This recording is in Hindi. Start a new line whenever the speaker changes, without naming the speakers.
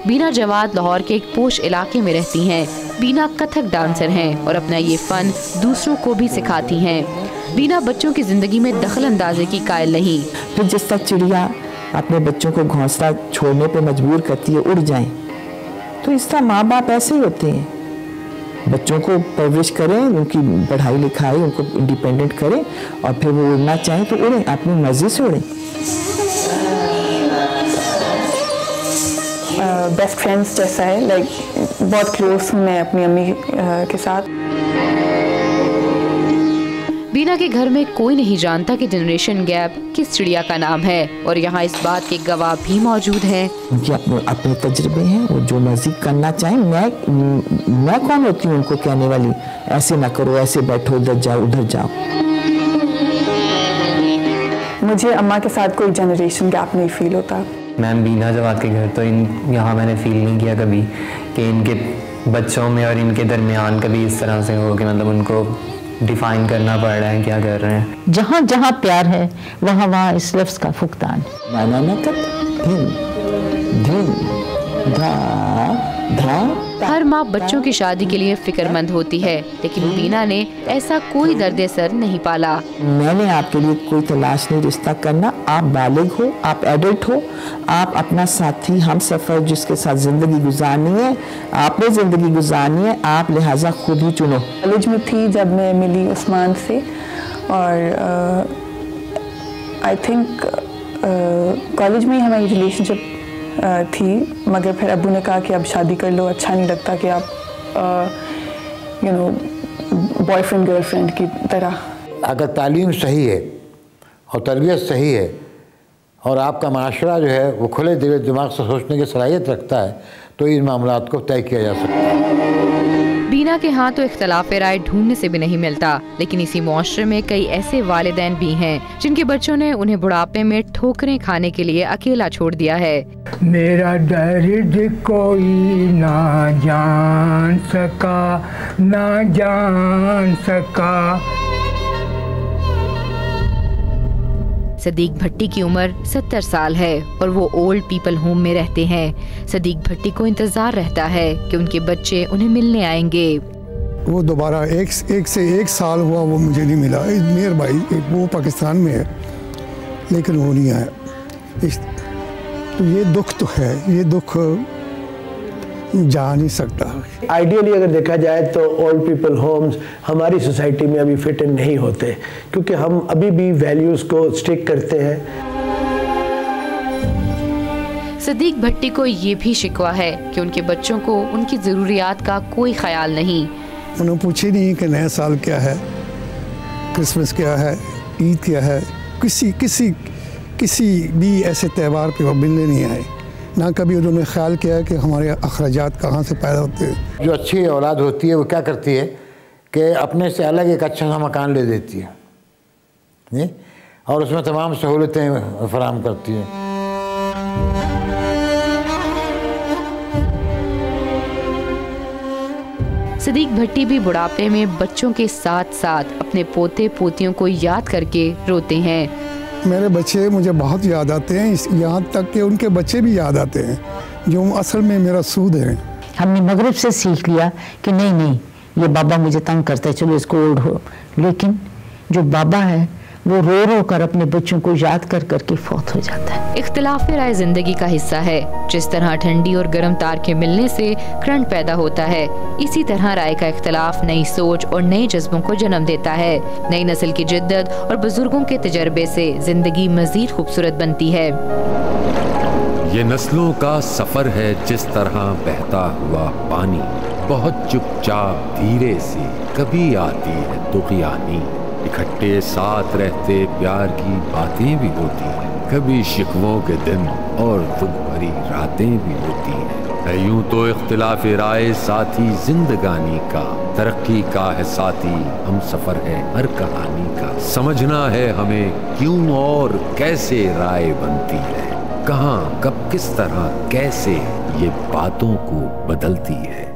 बीना जवाद लाहौर के एक पोश इलाके में रहती हैं। बीना कथक डांसर हैं और अपना ये फन दूसरों को भी सिखाती हैं। बीना बच्चों की जिंदगी में दखल अंदाजी की कायल नहीं।
फिर जिस तक चिड़िया अपने बच्चों को घोंसला छोड़ने पे मजबूर करती है उड़ जाएं, तो इस तरह माँ बाप ऐसे ही होते हैं। बच्चों को परवरिश करें, उनकी पढ़ाई लिखाई, उनको इंडिपेंडेंट करें और फिर वो उड़ना चाहें तो उड़ें, अपनी मर्जी से उड़ें।
बेस्ट फ्रेंड्स जैसा है, लाइक बहुत क्लोज हूँ मैं अपनी अम्मी के साथ।
बीना के घर में कोई नहीं जानता कि जनरेशन गैप किस चिड़िया का नाम है और यहाँ इस बात के गवाह भी मौजूद हैं।
उनके अपने तजुर्बे हैं, वो जो मर्जी करना चाहें। मैं कौन होती हूँ उनको कहने वाली, ऐसे ना करो, ऐसे बैठो, उधर जाओ, उधर जाओ।
मुझे अम्मा के साथ कोई जनरेशन गैप नहीं फील होता।
मैम बीना जवाद के घर तो यहाँ मैंने फील नहीं किया कभी कि इनके बच्चों में और इनके दरमियान कभी इस तरह से हो कि मतलब उनको डिफाइन करना पड़ रहा है क्या कर रहे हैं।
जहाँ जहाँ प्यार है वहाँ वहाँ इस लफ्ज़ का फुकदान।
हर माँ बच्चों की शादी के लिए फिक्रमंद होती है, लेकिन बीना ने ऐसा कोई दर्द सर नहीं पाला।
मैंने आपके लिए कोई तलाश नहीं रिश्ता करना। आप बालिग हो, आप एडल्ट हो, आप अपना साथी हम सफ़र जिसके साथ ज़िंदगी गुजारनी है, आपने ज़िंदगी गुजारनी है, आप लिहाजा खुद ही चुनो।
कॉलेज में थी जब मैं मिली उस्मान से और आई थिंक कॉलेज में ही हमारी रिलेशनशिप थी, मगर फिर अब्बू ने कहा कि अब शादी कर लो, अच्छा नहीं लगता कि आप बॉयफ्रेंड गर्लफ्रेंड की तरह।
अगर तालीम सही है और तरबियत सही है और आपका माशरा जो है वो खुले दिल दिमाग से सोचने की सलाहियत रखता है तो इन मामलात को तय किया जा सकता है।
बीना के यहाँ तो इख्तलाफ राय ढूंढने से भी नहीं मिलता, लेकिन इसी मुआशरे में कई ऐसे वालिदैन भी हैं जिनके बच्चों ने उन्हें बुढ़ापे में ठोकरें खाने के लिए अकेला छोड़ दिया है।
मेरा दर्द कोई ना जान सका, ना जान सका।
सदीक भट्टी की उम्र 70 साल है और वो ओल्ड पीपल होम में रहते हैं। सदीक भट्टी को इंतजार रहता है कि उनके बच्चे उन्हें मिलने आएंगे।
वो दोबारा एक से एक साल हुआ वो मुझे नहीं मिला। मेयर भाई वो पाकिस्तान में है लेकिन वो नहीं आया। तो ये दुख तो है, ये दुख जा नहीं सकता।
आइडियली अगर देखा जाए तो ओल्ड पीपल होम्स हमारी सोसाइटी में अभी फिट इन नहीं होते क्योंकि हम अभी भी वैल्यूज़ को स्टिक करते हैं।
सदीक भट्टी को ये भी शिकवा है कि उनके बच्चों को उनकी ज़रूरियात का कोई ख्याल नहीं।
उन्होंने पूछे नहीं कि नया साल क्या है, क्रिसमस क्या है, ईद क्या है। किसी भी ऐसे त्यौहार पे वो मिलने नहीं आए। ना कभी उन्होंने ख्याल किया कि हमारे अखराजात कहाँ से पैदा होते हैं।
जो अच्छी औलाद होती है वो क्या करती है कि अपने से अलग एक अच्छा सा मकान ले देती है और उसमें तमाम सहूलतें फराहम करती है।
सदीक भट्टी भी बुढ़ापे में बच्चों के साथ साथ अपने पोते पोतियों को याद करके रोते हैं।
मेरे बच्चे मुझे बहुत याद आते हैं, यहाँ तक कि उनके बच्चे भी याद आते हैं जो असल में मेरा सूद है।
हमने मगरिब से सीख लिया कि नहीं ये बाबा मुझे तंग करता है, चलो इसको ओढ़ो। लेकिन जो बाबा है वो रो रो कर अपने बच्चों को याद कर करके फौत हो जाता है।
इख्तिलाफ राय जिंदगी का हिस्सा है। जिस तरह ठंडी और गर्म तार के मिलने से करंट पैदा होता है, इसी तरह राय का इख्तिलाफ नई सोच और नए जज्बों को जन्म देता है। नई नस्ल की जिद्दत और बुजुर्गों के तजर्बे से जिंदगी मजीद खूबसूरत बनती है।
ये नस्लों का सफर है जिस तरह बहता हुआ पानी, बहुत चुपचाप धीरे से कभी आती है दुखियानी। इकट्ठे साथ रहते प्यार की बातें भी होती हैं, कभी शिकवों के दिन और दुख भरी रातें भी होती हैं। यूं तो इख्तिलाफ राय साथी जिंदगानी का, तरक्की का है साथी हम सफर है हर कहानी का। समझना है हमें क्यों और कैसे राय बनती है, कहाँ कब किस तरह कैसे ये बातों को बदलती है।